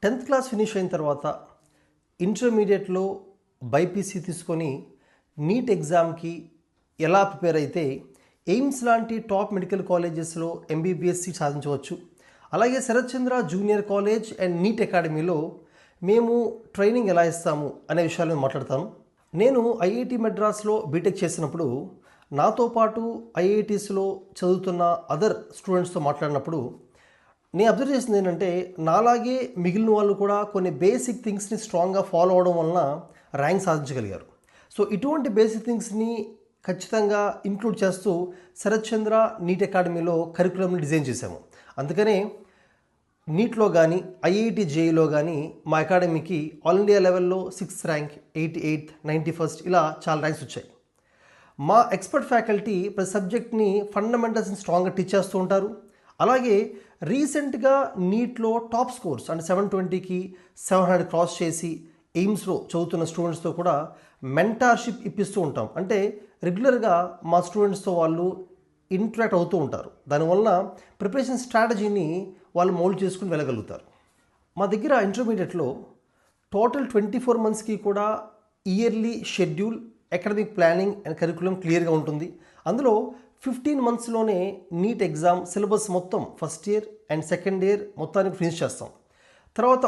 10th class finish అయిన తర్వాత ఇంటర్మీడియట్లో బైపీసీ తీసుకొని నీట్ ఎగ్జామ్కి ఎలా ప్రిపేర్ అయితే ఎయిమ్స్ లాంటి టాప్ మెడికల్ కాలేజెస్లో ఎంబీబీఎస్ సీట్ సాధించవచ్చు. అలాగే శరత్ చంద్ర జూనియర్ కాలేజ్ అండ్ నీట్ అకాడమీలో మేము ట్రైనింగ్ ఎలా ఇస్తాము అనే విషయాలను మాట్లాడతాను. నేను ఐఐటి మెడ్రాస్లో బీటెక్ చేసినప్పుడు నాతో పాటు ఐఐటీస్లో చదువుతున్న అదర్ స్టూడెంట్స్తో మాట్లాడినప్పుడు నేను అబ్జర్వ్ చేసింది ఏంటంటే, నాలాగే మిగిలిన వాళ్ళు కూడా కొన్ని బేసిక్ థింగ్స్ని స్ట్రాంగ్గా ఫాలో అవడం వలన ర్యాంక్ సాధించగలిగారు. సో ఇటువంటి బేసిక్ థింగ్స్ని ఖచ్చితంగా ఇంక్లూడ్ చేస్తూ శరత్ చంద్ర నీట్ అకాడమీలో కరికులంని డిజైన్ చేశాము. అందుకనే నీట్లో కానీ ఐఐటి జేఈలో కానీ మా అకాడమీకి ఆల్ ఇండియా లెవెల్లో 6th ర్యాంక్, 88th, 91st ఇలా చాలా ర్యాంక్స్ వచ్చాయి. మా ఎక్స్పర్ట్ ఫ్యాకల్టీ ప్రతి సబ్జెక్ట్ని ఫండమెంటల్స్ని స్ట్రాంగ్గా టీచ్ చేస్తూ ఉంటారు. అలాగే రీసెంట్గా నీట్లో టాప్ స్కోర్స్ అంటే 720కి 700 క్రాస్ చేసి ఎయిమ్స్లో చదువుతున్న స్టూడెంట్స్తో కూడా మెంటార్షిప్ ఇప్పిస్తూ ఉంటాం. అంటే రెగ్యులర్గా మా స్టూడెంట్స్తో వాళ్ళు ఇంటరాక్ట్ అవుతూ ఉంటారు. దానివల్ల ప్రిపరేషన్ స్ట్రాటజీని వాళ్ళు మోల్డ్ చేసుకుని వెళ్ళగలుగుతారు. మా దగ్గర ఇంటర్మీడియట్లో టోటల్ 24 మంత్స్కి కూడా yearly schedule, academic planning and curriculum క్లియర్గా ఉంటుంది. అందులో 15 మంత్స్లోనే నీట్ ఎగ్జామ్ సిలబస్ మొత్తం first year and second year మొత్తానికి ఫినిష్ చేస్తాం. తర్వాత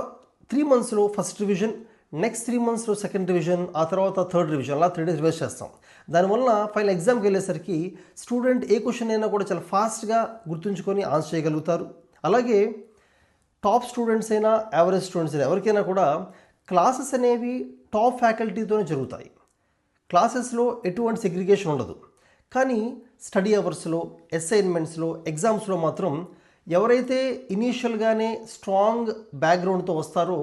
3 మంత్స్లో ఫస్ట్ రివిజన్, నెక్స్ట్ 3 మంత్స్లో సెకండ్ రివిజన్, ఆ తర్వాత థర్డ్ రివిజన్, అలా 3 days రివైజ్ చేస్తాం. దానివల్ల ఫైనల్ ఎగ్జామ్కి వెళ్ళేసరికి స్టూడెంట్ ఏ క్వశ్చన్ అయినా కూడా చాలా ఫాస్ట్గా గుర్తుంచుకొని ఆన్సర్ చేయగలుగుతారు. అలాగే టాప్ స్టూడెంట్స్ అయినా యావరేజ్ స్టూడెంట్స్ అయినా ఎవరికైనా కూడా క్లాసెస్ అనేవి టాప్ ఫ్యాకల్టీతోనే జరుగుతాయి. క్లాసెస్లో ఎటువంటి సెగ్రిగేషన్ ఉండదు. కానీ స్టడీ అవర్స్లో, అసైన్మెంట్స్లో, ఎగ్జామ్స్లో మాత్రం ఎవరైతే ఇనీషియల్గానే స్ట్రాంగ్ బ్యాక్గ్రౌండ్తో వస్తారో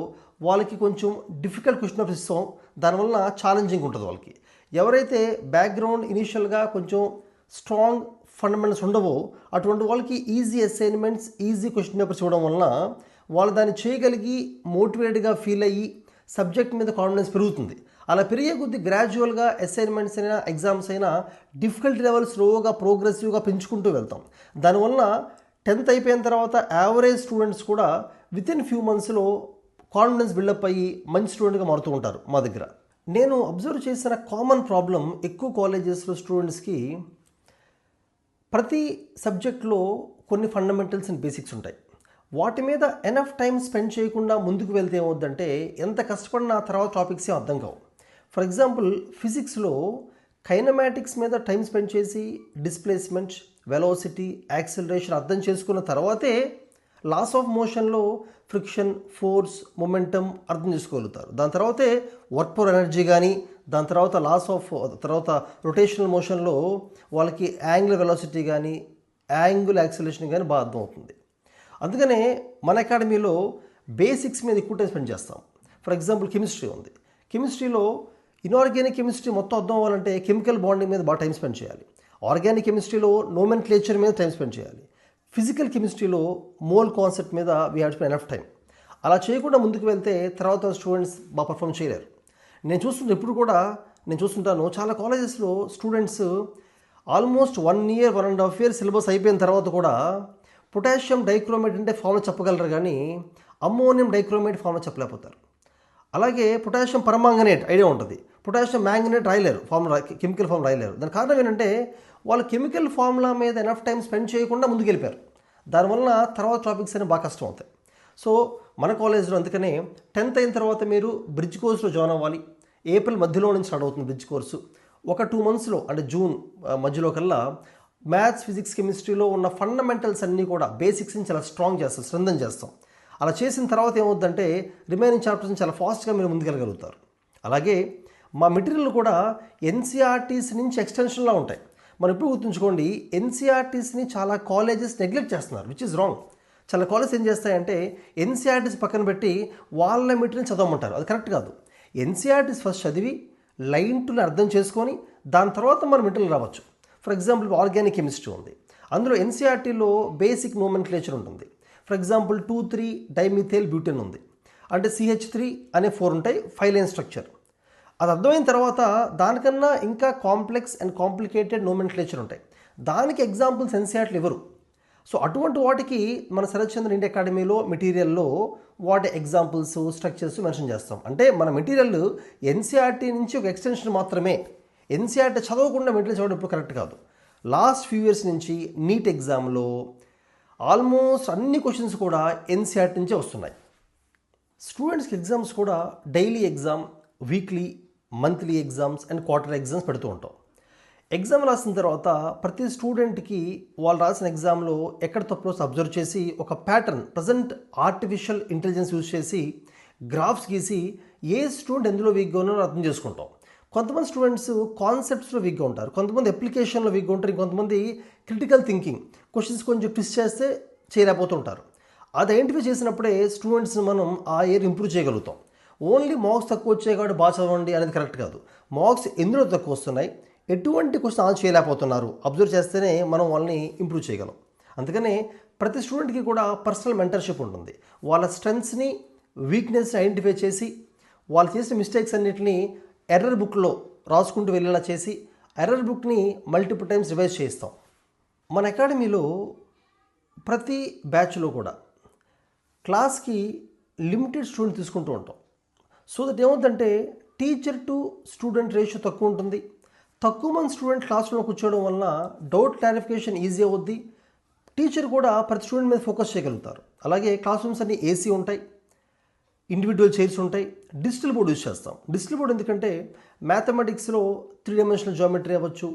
వాళ్ళకి కొంచెం డిఫికల్ట్ క్వశ్చన్ ఆఫ్ ఇస్తాం. దానివల్ల ఛాలెంజింగ్ ఉంటుంది వాళ్ళకి. ఎవరైతే బ్యాక్గ్రౌండ్ ఇనీషియల్గా కొంచెం స్ట్రాంగ్ ఫండమెంటల్స్ ఉండవో అటువంటి వాళ్ళకి easy assignments, easy question papers ఇవ్వడం వలన వాళ్ళు దాన్ని చేయగలిగి మోటివేటెడ్గా ఫీల్ అయ్యి సబ్జెక్ట్ మీద కాన్ఫిడెన్స్ పెరుగుతుంది. అలా పెరిగే కొద్దీ గ్రాడ్యువల్గా అసైన్మెంట్స్ అయినా ఎగ్జామ్స్ అయినా డిఫికల్టీ లెవెల్ స్లోగా ప్రోగ్రెసివ్గా పెంచుకుంటూ వెళ్తాం. దానివల్ల 10th అయిపోయిన తర్వాత యావరేజ్ స్టూడెంట్స్ కూడా వితిన్ ఫ్యూ మంత్స్లో కాన్ఫిడెన్స్ బిల్డప్ అయ్యి మంచి స్టూడెంట్గా మారుతూ ఉంటారు మా దగ్గర. నేను అబ్జర్వ్ చేసిన కామన్ ప్రాబ్లం ఎక్కువ కాలేజెస్లో స్టూడెంట్స్కి ప్రతి సబ్జెక్ట్లో కొన్ని ఫండమెంటల్స్ అండ్ బేసిక్స్ ఉంటాయి. వాటి మీద ఎనఫ్ టైం స్పెండ్ చేయకుండా ముందుకు వెళ్తే ఏమవుద్దంటే ఎంత కష్టపడినా తర్వాత టాపిక్స్ ఏం అర్థం కావు. ఫర్ ఎగ్జాంపుల్ ఫిజిక్స్లో కైనమాటిక్స్ మీద టైం స్పెండ్ చేసి డిస్ప్లేస్మెంట్, వెలాసిటీ, యాక్సిలరేషన్ అర్థం చేసుకున్న తర్వాతే లాస్ ఆఫ్ మోషన్లో ఫ్రిక్షన్, ఫోర్స్, మొమెంటమ్ అర్థం చేసుకోగలుగుతారు. దాని తర్వాతే వర్క్ పవర్ ఎనర్జీ కానీ, దాని తర్వాత తర్వాత రొటేషనల్ మోషన్లో వాళ్ళకి యాంగులర్ వెలాసిటీ కానీ, యాంగులర్ యాక్సిలరేషన్ కానీ బాగా అర్థమవుతుంది. అందుకనే మన అకాడమీలో బేసిక్స్ మీద ఎక్కువ టైం స్పెండ్ చేస్తాం. ఫర్ ఎగ్జాంపుల్ కెమిస్ట్రీ ఉంది. కెమిస్ట్రీలో ఇన్ఆర్గానిక్ కెమిస్ట్రీ మొత్తం అర్థం అవ్వాలంటే కెమికల్ బాండింగ్ మీద బాగా టైం స్పెండ్ చేయాలి. ఆర్గానిక్ కెమిస్ట్రీలో నోమెన్క్లేచర్ మీద టైం స్పెండ్ చేయాలి. ఫిజికల్ కెమిస్ట్రీలో మోల్ కాన్సెప్ట్ మీద we have to spend enough time. అలా చేయకుండా ముందుకు వెళ్తే తర్వాత స్టూడెంట్స్ బాగా పర్ఫామ్ చేయలేరు. నేను చూస్తుంటాను చాలా కాలేజెస్లో students almost 1 year, 1.5 years syllabus అయిపోయిన తర్వాత కూడా పొటాషియం డైక్రోమేట్ అంటే ఫామ్లో చెప్పగలరు కానీ అమ్మోనియం డైక్రోమేట్ ఫామ్లో చెప్పలేకపోతారు. అలాగే పొటాషియం పరమాంగనేట్ ఐడియా ఉంటుంది, పొటాషియం మ్యాంగనేట్ రాయలేరు, కెమికల్ ఫామ్ రాయలేరు. దాని కారణం ఏంటంటే వాళ్ళు కెమికల్ ఫార్ములా మీద ఎనఫ్ టైం స్పెండ్ చేయకుండా ముందుకు వెళ్ళిపోయారు. దానివల్ల తర్వాత టాపిక్స్ అనేవి బాగా కష్టం అవుతాయి. సో మన కాలేజ్లో అందుకనే 10th అయిన తర్వాత మీరు బ్రిడ్జ్ కోర్సులో జాయిన్ అవ్వాలి. ఏప్రిల్ మధ్యలో నుంచి స్టార్ట్ అవుతుంది బ్రిడ్జ్ కోర్సు. ఒక 2 monthsలో అంటే జూన్ మధ్యలో కల్లా మ్యాథ్స్, ఫిజిక్స్, కెమిస్ట్రీలో ఉన్న ఫండమెంటల్స్ అన్నీ కూడా బేసిక్స్ని చాలా స్ట్రాంగ్ చేస్తాం, స్ట్రెంథన్ చేస్తాం. అలా చేసిన తర్వాత ఏమవుతుందంటే రిమైనింగ్ చాప్టర్స్ని చాలా ఫాస్ట్గా మీరు ముందుకెళ్ళగలుగుతారు. అలాగే మా మెటీరియల్ కూడా ఎన్సీఆర్టీస్ నుంచి ఎక్స్టెన్షన్లా ఉంటాయి. మనం ఎప్పుడు గుర్తుంచుకోండి, ఎన్సీఆర్టీస్ని చాలా కాలేజెస్ నెగ్లెక్ట్ చేస్తున్నారు, విచ్ ఇస్ రాంగ్. చాలా కాలేజెస్ ఏం చేస్తాయంటే ఎన్సీఆర్టీస్ పక్కన పెట్టి వాళ్ళ మెటీరియల్ చదవమంటారు. అది కరెక్ట్ కాదు. ఎన్సీఆర్టీస్ ఫస్ట్ చదివి లైన్ టు అర్థం చేసుకొని దాని తర్వాత మన మెటీరియల్ రావచ్చు. ఫర్ ఎగ్జాంపుల్ ఆర్గానిక్ కెమిస్ట్రీ ఉంది. అందులో ఎన్సీఆర్టీలో బేసిక్ నోమెన్క్లేచర్ ఉంటుంది. ఫర్ ఎగ్జాంపుల్ 2,3 డైమిథైల్ బ్యూటెన్ ఉంది. అంటే CH3 అనే 4 ఉంటాయి, 5 లైన్ స్ట్రక్చర్. అది అర్థమైన తర్వాత దానికన్నా ఇంకా కాంప్లెక్స్ అండ్ కాంప్లికేటెడ్ నోమెన్క్లేచర్ ఉంటాయి. దానికి ఎగ్జాంపుల్స్ ఎన్సీఆర్టీలు ఇవ్వరు. సో అటువంటి వాటికి మన శరత్ చంద్ర ఇండియా అకాడమీలో మెటీరియల్లో వాటి ఎగ్జాంపుల్స్ స్ట్రక్చర్స్ మెన్షన్ చేస్తాం. అంటే మన మెటీరియల్ ఎన్సీఆర్టీ నుంచి ఒక ఎక్స్టెన్షన్ మాత్రమే. ఎన్సీఆర్టీ చదవకుండా మెటీరియల్ చదవడం ఇప్పుడు కరెక్ట్ కాదు. లాస్ట్ ఫ్యూ ఇయర్స్ నుంచి నీట్ ఎగ్జామ్లో ఆల్మోస్ట్ అన్ని క్వశ్చన్స్ కూడా ఎన్సీఆర్టీ నుంచే వస్తున్నాయి. స్టూడెంట్స్కి ఎగ్జామ్స్ కూడా daily exam, weekly, monthly exams and quarter exams పెడుతూ ఉంటాం. ఎగ్జామ్ రాసిన తర్వాత ప్రతి స్టూడెంట్కి వాళ్ళు రాసిన ఎగ్జామ్లో ఎక్కడ తప్పులో అబ్జర్వ్ చేసి ఒక pattern, present artificial intelligence use చేసి గ్రాఫ్స్ గీసి ఏ స్టూడెంట్ ఎందులో వీక్గా ఉన్నారో అర్థం చేసుకుంటాం. కొంతమంది స్టూడెంట్స్ కాన్సెప్ట్స్లో వీక్గా ఉంటారు, కొంతమంది అప్లికేషన్లో వీక్గా ఉంటారు, కొంతమంది క్రిటికల్ థింకింగ్, క్వశ్చన్స్ కొంచెం ట్విస్ట్ చేస్తే చేయలేకపోతుంటారు. అది ఐడెంటిఫై చేసినప్పుడే స్టూడెంట్స్ని మనం ఆ ఇయర్ ఇంప్రూవ్ చేయగలుగుతాం. ఓన్లీ మార్క్స్ తక్కువ వచ్చాయి కాబట్టి బాగా చదవండి అనేది కరెక్ట్ కాదు. మార్క్స్ ఎందులో తక్కువ వస్తున్నాయి, ఎటువంటి క్వశ్చన్ ఆన్సర్ చేయలేకపోతున్నారు అబ్జర్వ్ చేస్తేనే మనం వాళ్ళని ఇంప్రూవ్ చేయగలం. అందుకనే ప్రతి స్టూడెంట్కి కూడా పర్సనల్ మెంటర్షిప్ ఉంటుంది. వాళ్ళ స్ట్రెంగ్స్ని, వీక్నెస్ని ఐడెంటిఫై చేసి వాళ్ళు చేసిన మిస్టేక్స్ అన్నింటినీ ఎర్రర్ బుక్లో రాసుకుంటూ వెళ్ళేలా చేసి ఎర్రర్ బుక్ని మల్టిపుల్ టైమ్స్ రివైజ్ చేయిస్తాం. మన అకాడమీలో ప్రతి బ్యాచ్లో కూడా క్లాస్కి లిమిటెడ్ స్టూడెంట్ తీసుకుంటూ ఉంటాం. సో దట్ ఏమవుతుందంటే టీచర్ టు స్టూడెంట్ రేషియో తక్కువ ఉంటుంది. తక్కువ మంది స్టూడెంట్ క్లాస్లో కూర్చోవడం వలన డౌట్ క్లారిఫికేషన్ ఈజీ అవుద్ది. టీచర్ కూడా ప్రతి స్టూడెంట్ మీద ఫోకస్ చేయగలుగుతారు. అలాగే క్లాస్ రూమ్స్ అన్నీ ఏసీ ఉంటాయి, ఇండివిజువల్ చైర్స్ ఉంటాయి. డిజిటల్ బోర్డ్ యూజ్ చేస్తాం. డిజిటల్ బోర్డ్ ఎందుకంటే మ్యాథమెటిక్స్లో 3 డైమెన్షనల్ జామెట్రీ అవ్వచ్చు,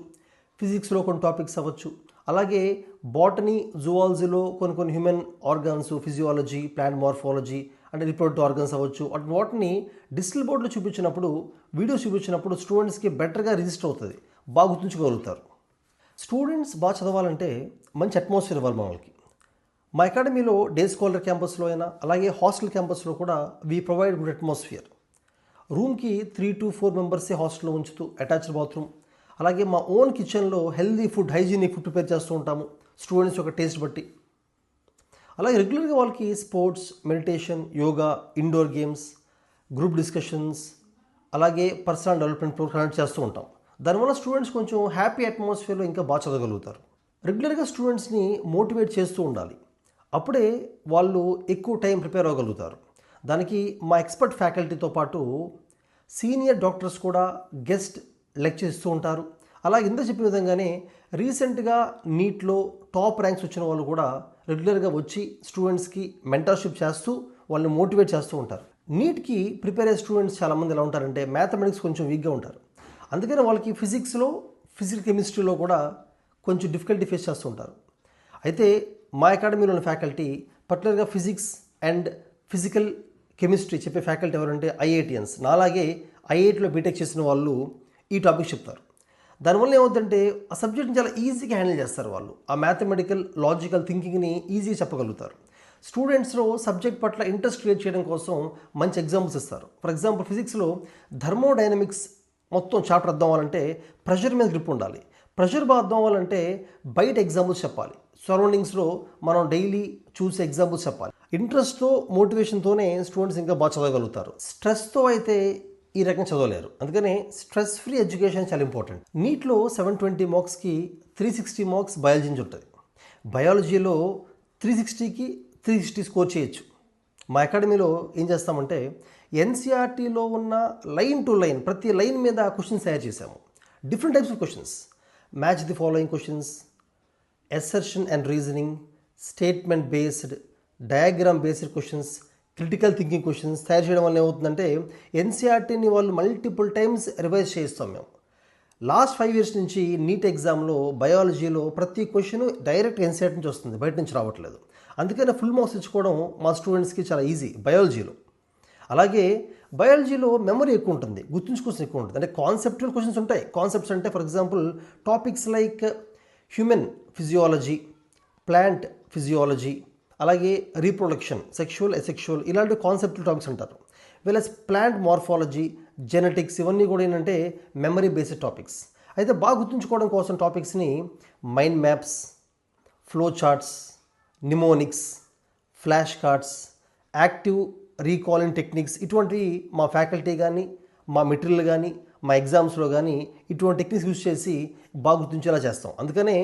ఫిజిక్స్లో కొన్ని టాపిక్స్ అవ్వచ్చు, అలాగే బాటనీ, జువాలజీలో కొన్ని human organs, physiology, plant morphology అంటే రిప్రొడక్టివ్ ఆర్గన్స్ అవ్వచ్చు. వాటిని డిజిటల్ బోర్డులో చూపించినప్పుడు, వీడియోస్ చూపించినప్పుడు స్టూడెంట్స్కి బెటర్గా రిజిస్టర్ అవుతుంది, బాగా గుర్తుంచుకోగలుగుతారు. స్టూడెంట్స్ బాగా చదవాలంటే మంచి అట్మాస్ఫియర్ ఇవ్వాలి మనకి. మా అకాడమీలో డే స్కాలర్ క్యాంపస్లో అయినా అలాగే హాస్టల్ క్యాంపస్లో కూడా వీ ప్రొవైడ్ గుడ్ అట్మాస్ఫియర్. రూమ్కి 3 to 4 మెంబర్సే హాస్టల్లో ఉంచుతూ అటాచ్డ్ బాత్రూమ్, అలాగే మా ఓన్ కిచెన్లో healthy food, hygienic food prepare చేస్తూ ఉంటాము స్టూడెంట్స్ యొక్క టేస్ట్ బట్టి. అలాగే రెగ్యులర్గా వాళ్ళకి sports, meditation, yoga, indoor games, group discussions, అలాగే పర్సనల్ డెవలప్మెంట్ ప్రోగ్రామ్ కండక్ట్ చేస్తూ ఉంటాం. దానివల్ల స్టూడెంట్స్ కొంచెం హ్యాపీ అట్మాస్ఫియర్లో ఇంకా బాగా చదవగలుగుతారు. రెగ్యులర్గా స్టూడెంట్స్ని మోటివేట్ చేస్తూ ఉండాలి, అప్పుడే వాళ్ళు ఎక్కువ టైం ప్రిపేర్ అవ్వగలుగుతారు. దానికి మా ఎక్స్పర్ట్ ఫ్యాకల్టీతో పాటు సీనియర్ డాక్టర్స్ కూడా గెస్ట్ లెక్చర్ ఇస్తూ ఉంటారు. అలాగే ఇంత చెప్పిన విధంగానే రీసెంట్గా నీట్లో టాప్ ర్యాంక్స్ వచ్చిన వాళ్ళు కూడా రెగ్యులర్గా వచ్చి స్టూడెంట్స్కి మెంటర్షిప్ చేస్తూ వాళ్ళని మోటివేట్ చేస్తూ ఉంటారు. నీట్కి ప్రిపేర్ అయ్యే స్టూడెంట్స్ చాలామంది ఎలా ఉంటారంటే మ్యాథమెటిక్స్ కొంచెం వీక్గా ఉంటారు. అందుకని వాళ్ళకి ఫిజిక్స్లో, ఫిజికల్ కెమిస్ట్రీలో కూడా కొంచెం డిఫికల్టీ ఫేస్ చేస్తూ ఉంటారు. అయితే మా అకాడమీలోని ఫ్యాకల్టీ పర్టికులర్గా ఫిజిక్స్ అండ్ ఫిజికల్ కెమిస్ట్రీ చెప్పే ఫ్యాకల్టీ ఎవరంటే ఐఐటియన్స్. నాలాగే ఐఐటిలో బీటెక్ చేసిన వాళ్ళు ఈ టాపిక్ చెప్తారు. దానివల్ల ఏమవుతుందంటే ఆ సబ్జెక్ట్ని చాలా ఈజీగా హ్యాండిల్ చేస్తారు వాళ్ళు. ఆ మ్యాథమెటికల్, లాజికల్ థింకింగ్ని ఈజీగా చెప్పగలుగుతారు. స్టూడెంట్స్లో సబ్జెక్ట్ పట్ల ఇంట్రెస్ట్ క్రియేట్ చేయడం కోసం మంచి ఎగ్జాంపుల్స్ ఇస్తారు. ఫర్ ఎగ్జాంపుల్ ఫిజిక్స్లో థర్మోడైనమిక్స్ మొత్తం చాప్టర్ అర్థం అవ్వాలంటే ప్రెషర్ మీద గ్రిప్ ఉండాలి. ప్రెషర్ బాగా అర్థం అవ్వాలంటే బయట ఎగ్జాంపుల్స్ చెప్పాలి. సరౌండింగ్స్లో మనం డైలీ చూసే ఎగ్జాంపుల్స్ చెప్పాలి. ఇంట్రెస్ట్తో, మోటివేషన్తోనే స్టూడెంట్స్ ఇంకా బాగా చదవగలుగుతారు. స్ట్రెస్తో అయితే ఈ రకంగా చదవలేరు. అందుకనే స్ట్రెస్ ఫ్రీ ఎడ్యుకేషన్ చాలా ఇంపార్టెంట్. నీట్లో 720 మార్క్స్కి 360 మార్క్స్ బయాలజీ నుంచి ఉంటుంది. బయాలజీలో 360కి 360 స్కోర్ చేయొచ్చు. మా అకాడమీలో ఏం చేస్తామంటే ఎన్సీఆర్టీలో ఉన్న లైన్ టు లైన్ ప్రతి లైన్ మీద క్వశ్చన్స్ తయారు చేశాము. Different types of questions, match the following questions, assertion and reasoning, statement based, diagram based questions, critical thinking questions తయారు చేయడం వల్ల ఏమవుతుందంటే ఎన్సీఆర్టీని వాళ్ళు మల్టిపుల్ టైమ్స్ రివైజ్ చేయిస్తాం మేము. లాస్ట్ 5 years నుంచి నీట్ ఎగ్జామ్లో బయాలజీలో ప్రతి క్వశ్చన్ డైరెక్ట్ ఎన్సీఆర్టీ నుంచి వస్తుంది, బయట నుంచి రావట్లేదు. అందుకని ఫుల్ మార్క్స్ ఇచ్చుకోవడం మా స్టూడెంట్స్కి చాలా ఈజీ బయాలజీలో. అలాగే బయాలజీలో మెమరీ ఎక్కువ ఉంటుంది, గుర్తుంచుకోసం ఎక్కువ ఉంటుంది. అంటే కాన్సెప్చువల్ క్వశ్చన్స్ ఉంటాయి. కాన్సెప్ట్స్ అంటే for example topics like human physiology, plant physiology, అలాగే రీప్రొడక్షన్, సెక్షువల్, అసెక్షువల్ ఇలాంటి కాన్సెప్టువల్ టాపిక్స్ అంటారు. వీళ్ళస్ ప్లాంట్ మార్ఫాలజీ, జెనెటిక్స్ ఇవన్నీ కూడా ఏంటంటే మెమరీ బేస్డ్ టాపిక్స్. అయితే బాగా గుర్తుంచుకోవడం కోసం టాపిక్స్ని mind maps, flow charts, mnemonics, flash cards, active recalling techniques ఇటువంటివి మా ఫ్యాకల్టీ కానీ, మా మెటీరియల్ కానీ, మా ఎగ్జామ్స్లో కానీ ఇటువంటి టెక్నిక్స్ యూజ్ చేసి బాగా గుర్తించేలా చేస్తాం. అందుకనే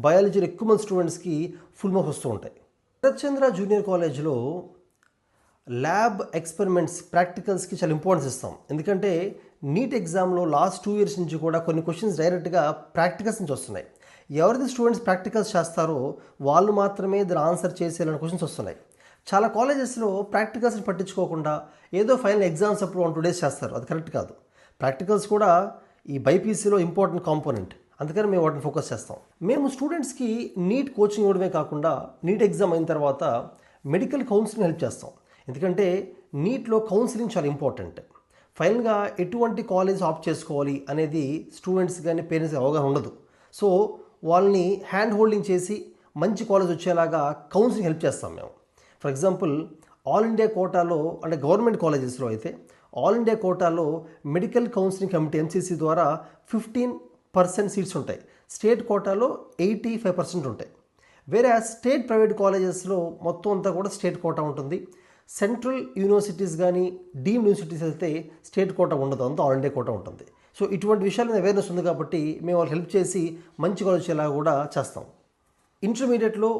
బయాలజీలో ఎక్కువ మంది స్టూడెంట్స్కి ఫుల్ మార్క్స్ వస్తూ ఉంటాయి. శరత్చంద్ర జూనియర్ కాలేజ్లో ల్యాబ్ ఎక్స్పెరిమెంట్స్ ప్రాక్టికల్స్కి చాలా ఇంపార్టెన్స్ ఇస్తాం. ఎందుకంటే నీట్ ఎగ్జామ్లో లాస్ట్ 2 years నుంచి కూడా కొన్ని క్వశ్చన్స్ డైరెక్ట్గా ప్రాక్టికల్స్ నుంచి వస్తున్నాయి. ఎవరైతే స్టూడెంట్స్ ప్రాక్టికల్స్ చేస్తారో వాళ్ళు మాత్రమే దాని ఆన్సర్ చేసేలాంటి క్వశ్చన్స్ వస్తున్నాయి. చాలా కాలేజెస్లో ప్రాక్టికల్స్ని పట్టించుకోకుండా ఏదో ఫైనల్ ఎగ్జామ్స్ అప్పుడు 1-2 days చేస్తారు. అది కరెక్ట్ కాదు. ప్రాక్టికల్స్ కూడా ఈ బైపీసీలో ఇంపార్టెంట్ కాంపోనెంట్. అందుకని మేము వాటిని ఫోకస్ చేస్తాం. మేము స్టూడెంట్స్కి నీట్ కోచింగ్ ఇవ్వడమే కాకుండా నీట్ ఎగ్జామ్ అయిన తర్వాత మెడికల్ కౌన్సిలింగ్ హెల్ప్ చేస్తాం. ఎందుకంటే నీట్లో కౌన్సిలింగ్ చాలా ఇంపార్టెంట్. ఫైనల్గా ఎటువంటి కాలేజ్ ఆప్ట్ చేసుకోవాలి అనేది స్టూడెంట్స్ కానీ పేరెంట్స్ అవగాహన ఉండదు. సో వాళ్ళని హ్యాండ్ హోల్డింగ్ చేసి మంచి కాలేజ్ వచ్చేలాగా కౌన్సిలింగ్ హెల్ప్ చేస్తాం మేము. ఫర్ ఎగ్జాంపుల్ ఆల్ ఇండియా కోటాలో అంటే గవర్నమెంట్ కాలేజెస్లో అయితే ఆల్ ఇండియా కోటాలో మెడికల్ కౌన్సిలింగ్ కమిటీ ఎంసీసీ ద్వారా 15% సీట్స్ ఉంటాయి. స్టేట్ కోటాలో 85% ఉంటాయి. వేరే స్టేట్ ప్రైవేట్ కాలేజెస్లో మొత్తం అంతా కూడా స్టేట్ కోటా ఉంటుంది. సెంట్రల్ యూనివర్సిటీస్ కానీ డీమ్డ్ యూనివర్సిటీస్ అయితే స్టేట్ కోటా ఉండదు, అంతా ఆల్ ఇండియా కోటా ఉంటుంది. సో ఇటువంటి విషయాల మీద అవేర్నెస్ ఉంది కాబట్టి మేము వాళ్ళకి హెల్ప్ చేసి మంచి కాలేజ్ వచ్చేలా కూడా చేస్తాం. ఇంటర్మీడియట్లో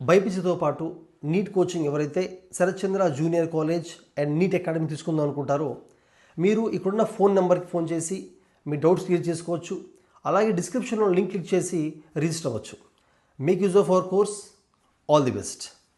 బైపీసీతో పాటు నీట్ కోచింగ్ ఎవరైతే Sarathchandra junior college and NEET academy తీసుకుందాం అనుకుంటారో మీరు ఇక్కడున్న ఫోన్ నెంబర్కి ఫోన్ చేసి మీ డౌట్స్ క్లియర్ చేసుకోవచ్చు. అలాగే డిస్క్రిప్షన్లో లింక్ క్లిక్ చేసి రిజిస్టర్ అవ్వచ్చు. Make use of our course. All the best.